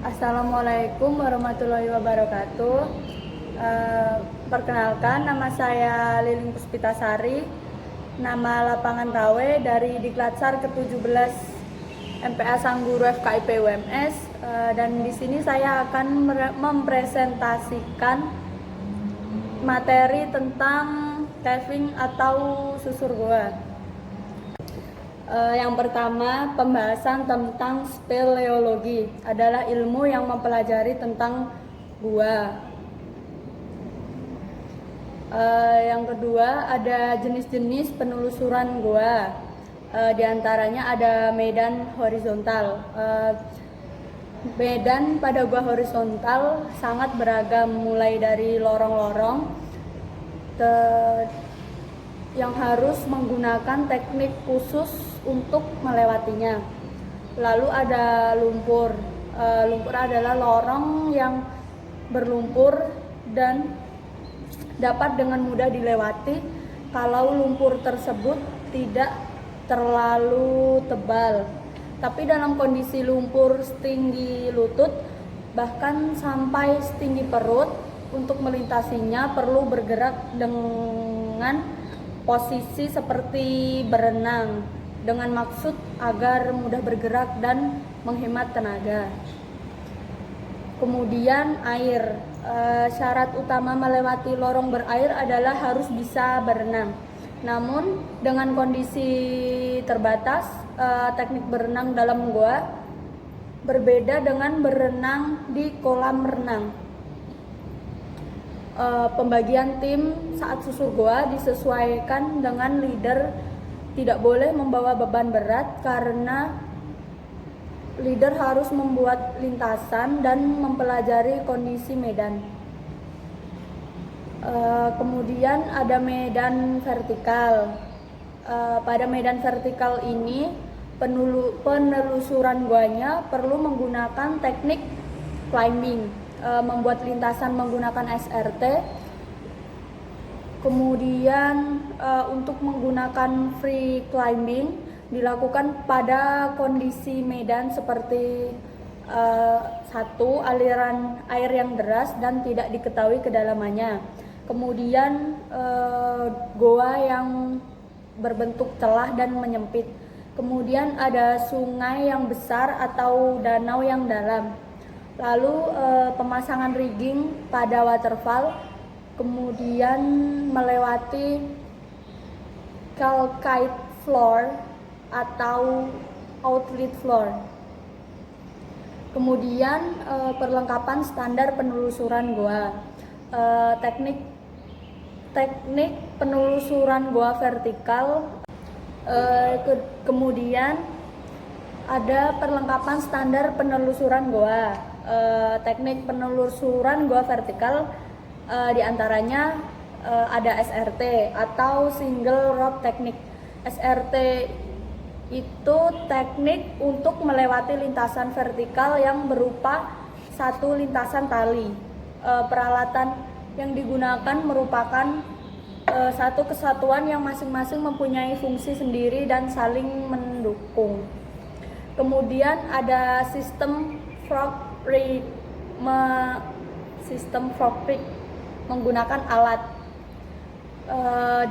Assalamualaikum warahmatullahi wabarakatuh. Perkenalkan, nama saya Liling Puspitasari, nama lapangan Tawe dari Diklatsar ke-17 MPA Sangguru FKIP UMS. Dan di sini saya akan mempresentasikan materi tentang caving atau susur goa. Yang pertama, pembahasan tentang speleologi adalah ilmu yang mempelajari tentang gua. Yang kedua, ada jenis-jenis penelusuran gua. Di antaranya ada medan horizontal. Medan pada gua horizontal sangat beragam, mulai dari lorong-lorong yang harus menggunakan teknik khusus untuk melewatinya. Lalu ada lumpur. Lumpur adalah lorong yang berlumpur dan dapat dengan mudah dilewati kalau lumpur tersebut tidak terlalu tebal. Tapi dalam kondisi lumpur setinggi lutut, bahkan sampai setinggi perut, untuk melintasinya perlu bergerak dengan posisi seperti berenang, dengan maksud agar mudah bergerak dan menghemat tenaga. Kemudian air. Syarat utama melewati lorong berair adalah harus bisa berenang. Namun dengan kondisi terbatas, teknik berenang dalam goa berbeda dengan berenang di kolam renang. Pembagian tim saat susur goa disesuaikan dengan leader. Tidak boleh membawa beban berat karena leader harus membuat lintasan dan mempelajari kondisi medan. Kemudian ada medan vertikal. Pada medan vertikal ini penelusuran goanya perlu menggunakan teknik climbing, membuat lintasan menggunakan SRT. Kemudian untuk menggunakan free climbing dilakukan pada kondisi medan seperti satu, aliran air yang deras dan tidak diketahui kedalamannya. Kemudian goa yang berbentuk celah dan menyempit. Kemudian ada sungai yang besar atau danau yang dalam. Lalu pemasangan rigging pada waterfall, kemudian melewati calcite floor atau outlet floor. Kemudian perlengkapan standar penelusuran goa. Teknik penelusuran goa vertikal. Kemudian ada perlengkapan standar penelusuran goa. Teknik penelusuran goa vertikal diantaranya ada SRT atau single rope technique. SRT itu teknik untuk melewati lintasan vertikal yang berupa satu lintasan tali. Peralatan yang digunakan merupakan satu kesatuan yang masing-masing mempunyai fungsi sendiri dan saling mendukung. Kemudian ada sistem frog rig menggunakan alat.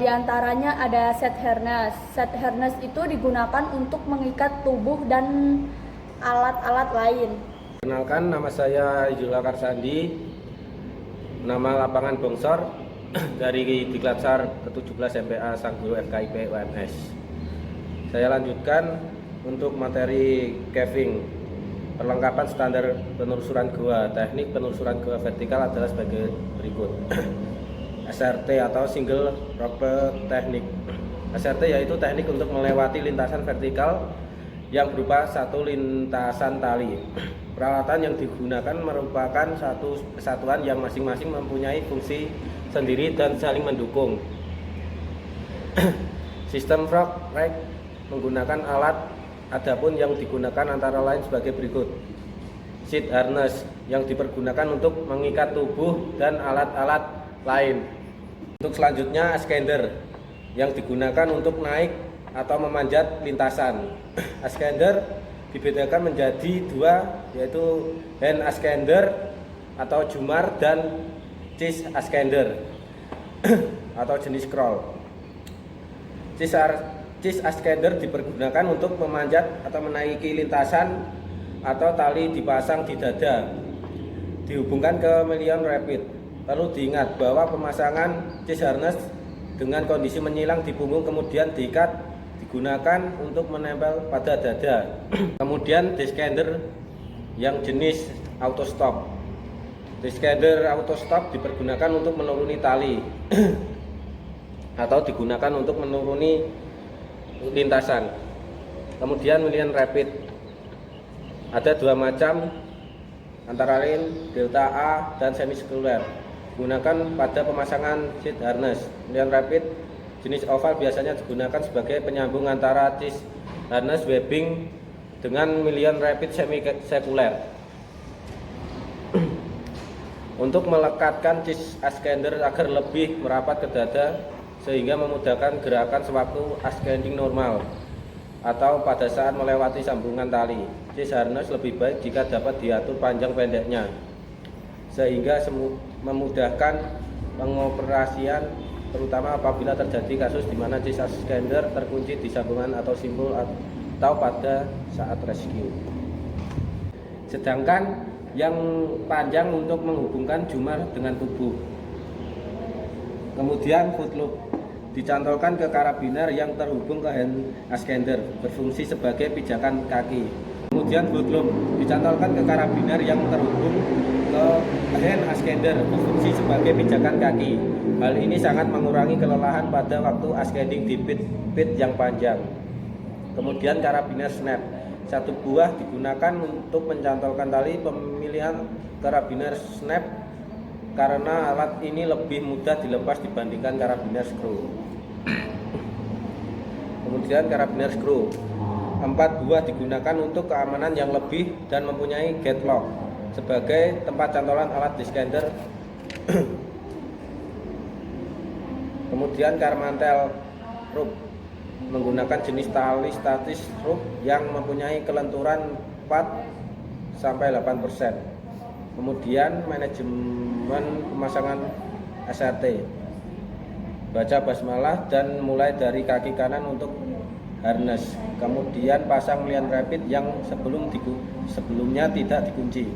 Di antaranya ada set harness. Set harness itu digunakan untuk mengikat tubuh dan alat-alat lain. Kenalkan, nama saya Ijula Karsandi, nama lapangan Bongsor dari Diklatsar ke-17 MPA Sangguru FKIP UMS. Saya lanjutkan untuk materi caving. Perlengkapan standar penelusuran goa. Teknik penelusuran goa vertikal adalah sebagai berikut. SRT atau single rope technique. SRT yaitu teknik untuk melewati lintasan vertikal yang berupa satu lintasan tali. Peralatan yang digunakan merupakan satu kesatuan yang masing-masing mempunyai fungsi sendiri dan saling mendukung. Sistem frog rig menggunakan alat. Adapun yang digunakan antara lain sebagai berikut. Seat harness yang dipergunakan untuk mengikat tubuh dan alat-alat lain. Untuk selanjutnya, ascender yang digunakan untuk naik atau memanjat lintasan. Ascender dibedakan menjadi dua, yaitu hand ascender atau jumar dan cheese ascender atau jenis scroll. Cheese ascender dipergunakan untuk memanjat atau menaiki lintasan atau tali dipasang di dada, dihubungkan ke million rapid. Perlu diingat bahwa pemasangan cheese harness dengan kondisi menyilang di punggung kemudian diikat digunakan untuk menempel pada dada. Kemudian descender yang jenis auto stop. Descender auto stop dipergunakan untuk menuruni tali atau digunakan untuk menuruni lintasan. Kemudian million rapid ada dua macam, antara lain delta A dan semisirkular, digunakan pada pemasangan seat harness. Million rapid jenis oval biasanya digunakan sebagai penyambung antara cheese harness webbing dengan million rapid semisirkular untuk melekatkan cheese ascender agar lebih merapat ke dada sehingga memudahkan gerakan sewaktu ascending normal atau pada saat melewati sambungan tali. Cheese harness lebih baik jika dapat diatur panjang pendeknya sehingga memudahkan pengoperasian, terutama apabila terjadi kasus di mana cheese ascender terkunci di sambungan atau simpul atau pada saat rescue. Sedangkan yang panjang untuk menghubungkan jumar dengan tubuh. Kemudian foot loop dicantolkan ke karabiner yang terhubung ke hand ascender, berfungsi sebagai pijakan kaki. Kemudian foot loop dicantolkan ke karabiner yang terhubung ke hand ascender, berfungsi sebagai pijakan kaki. Hal ini sangat mengurangi kelelahan pada waktu ascending di pit yang panjang. Kemudian karabiner snap, satu buah digunakan untuk mencantolkan tali. Pemilihan karabiner snap karena alat ini lebih mudah dilepas dibandingkan karabiner screw. Kemudian karabiner screw, 4 buah digunakan untuk keamanan yang lebih dan mempunyai gate lock sebagai tempat cantolan alat descender. Kemudian karmantel rope menggunakan jenis tali statis rope yang mempunyai kelenturan 4-8%. Kemudian manajemen pemasangan SRT, baca basmalah dan mulai dari kaki kanan untuk harness. Kemudian pasang million rapid yang sebelumnya tidak dikunci.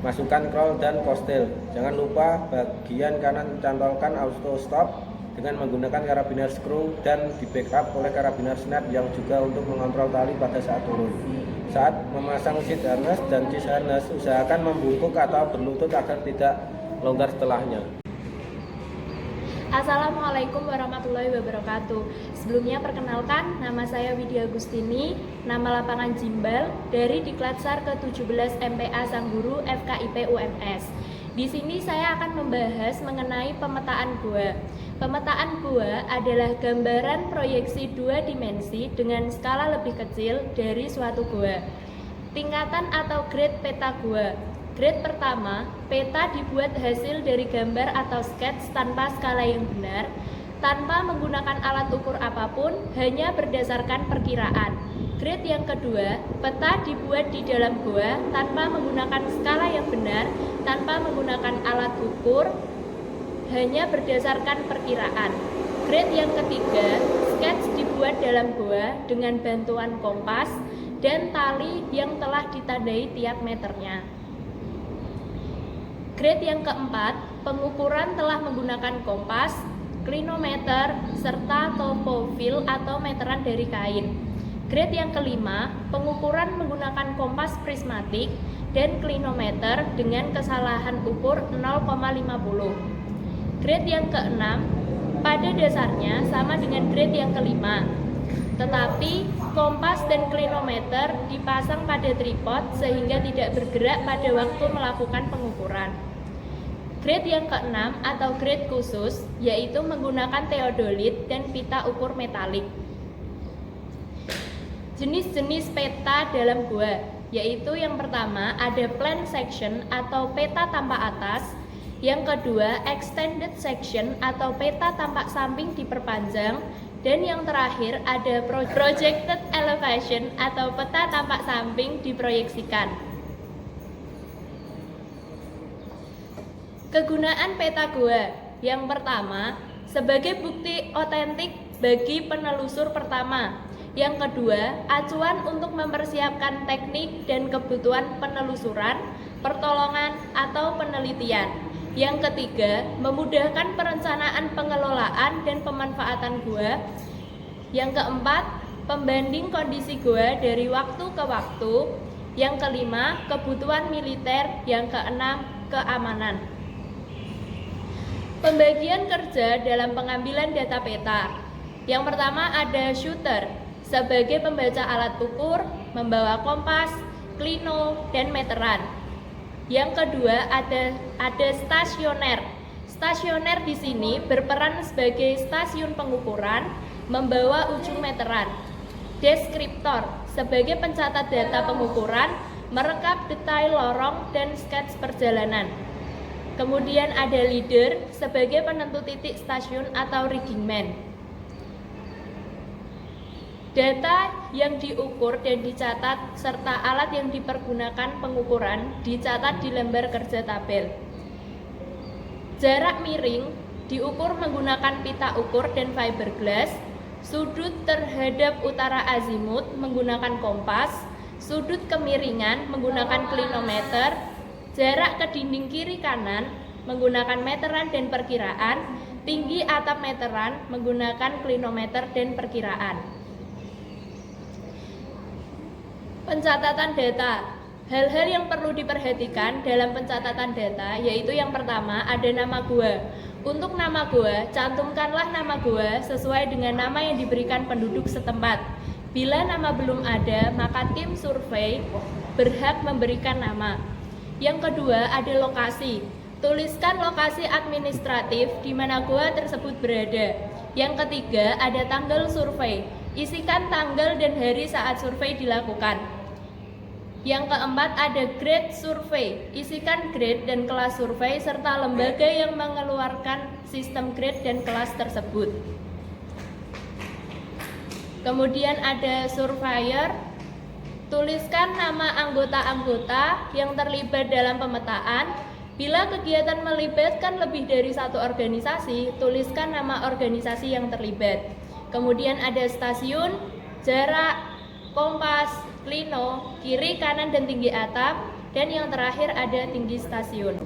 Masukkan crawl dan coastal. Jangan lupa bagian kanan cantolkan auto stop dengan menggunakan karabiner screw dan di backup oleh karabiner snap yang juga untuk mengontrol tali pada saat turun. Saat memasang seat harness dan cheese harness, usahakan membungkuk atau berlutut agar tidak longgar setelahnya. Assalamualaikum warahmatullahi wabarakatuh. Sebelumnya perkenalkan, nama saya Widya Agustini, nama lapangan Jimbal dari Diklatsar ke-17 MPA Sangguru FKIP UMS. Di sini saya akan membahas mengenai pemetaan gua. Pemetaan gua adalah gambaran proyeksi dua dimensi dengan skala lebih kecil dari suatu gua. Tingkatan atau grade peta gua. Grade pertama, peta dibuat hasil dari gambar atau skets tanpa skala yang benar, tanpa menggunakan alat ukur apapun, hanya berdasarkan perkiraan. Grade yang kedua, peta dibuat di dalam gua tanpa menggunakan skala yang benar, tanpa menggunakan alat ukur, hanya berdasarkan perkiraan. Grade yang ketiga, skets dibuat dalam gua dengan bantuan kompas dan tali yang telah ditandai tiap meternya. Grade yang keempat, pengukuran telah menggunakan kompas, klinometer, serta topofil atau meteran dari kain. Grade yang kelima, pengukuran menggunakan kompas prismatik dan klinometer dengan kesalahan ukur 0,50. Grade yang keenam, pada dasarnya sama dengan grade yang kelima, tetapi kompas dan klinometer dipasang pada tripod sehingga tidak bergerak pada waktu melakukan pengukuran. Grade yang keenam atau grade khusus yaitu menggunakan teodolit dan pita ukur metalik. Jenis-jenis peta dalam gua yaitu yang pertama ada plan section atau peta tampak atas, yang kedua extended section atau peta tampak samping diperpanjang, Dan yang terakhir ada projected elevation atau peta tampak samping diproyeksikan. Kegunaan peta gua. Yang pertama, sebagai bukti otentik bagi penelusur pertama. Yang kedua, acuan untuk mempersiapkan teknik dan kebutuhan penelusuran, pertolongan, atau penelitian. Yang ketiga, memudahkan perencanaan pengelolaan dan pemanfaatan gua. Yang keempat, pembanding kondisi gua dari waktu ke waktu. Yang kelima, kebutuhan militer. Yang keenam, keamanan. Pembagian kerja dalam pengambilan data peta. Yang pertama ada shooter, sebagai pembaca alat ukur, membawa kompas, klino, dan meteran. Yang kedua ada stasioner. Stasioner di sini berperan sebagai stasiun pengukuran, membawa ujung meteran. Deskriptor sebagai pencatat data pengukuran, merekap detail lorong dan skets perjalanan. Kemudian ada leader sebagai penentu titik stasiun atau rigging man. Data yang diukur dan dicatat serta alat yang dipergunakan pengukuran dicatat di lembar kerja tabel. Jarak miring diukur menggunakan pita ukur dan fiberglass. Sudut terhadap utara azimut menggunakan kompas. Sudut kemiringan menggunakan klinometer. Jarak ke dinding kiri kanan menggunakan meteran dan perkiraan. Tinggi atap meteran menggunakan klinometer dan perkiraan. Pencatatan data. Hal-hal yang perlu diperhatikan dalam pencatatan data yaitu yang pertama ada nama gua. Untuk nama gua, cantumkanlah nama gua sesuai dengan nama yang diberikan penduduk setempat. Bila nama belum ada, maka tim survei berhak memberikan nama. Yang kedua ada lokasi. Tuliskan lokasi administratif di mana gua tersebut berada. Yang ketiga ada tanggal survei. Isikan tanggal dan hari saat survei dilakukan. Yang keempat ada grade survei. Isikan grade dan kelas survei serta lembaga yang mengeluarkan sistem grade dan kelas tersebut. Kemudian ada surveyor. Tuliskan nama anggota-anggota yang terlibat dalam pemetaan. Bila kegiatan melibatkan lebih dari satu organisasi, tuliskan nama organisasi yang terlibat. Kemudian ada stasiun, jarak, kompas, klino, kiri, kanan, dan tinggi atap. Dan yang terakhir ada tinggi stasiun.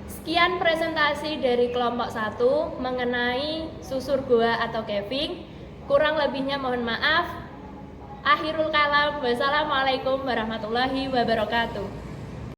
Sekian presentasi dari kelompok 1 mengenai susur gua atau caving. Kurang lebihnya mohon maaf. Akhirul kalam. Wassalamualaikum warahmatullahi wabarakatuh.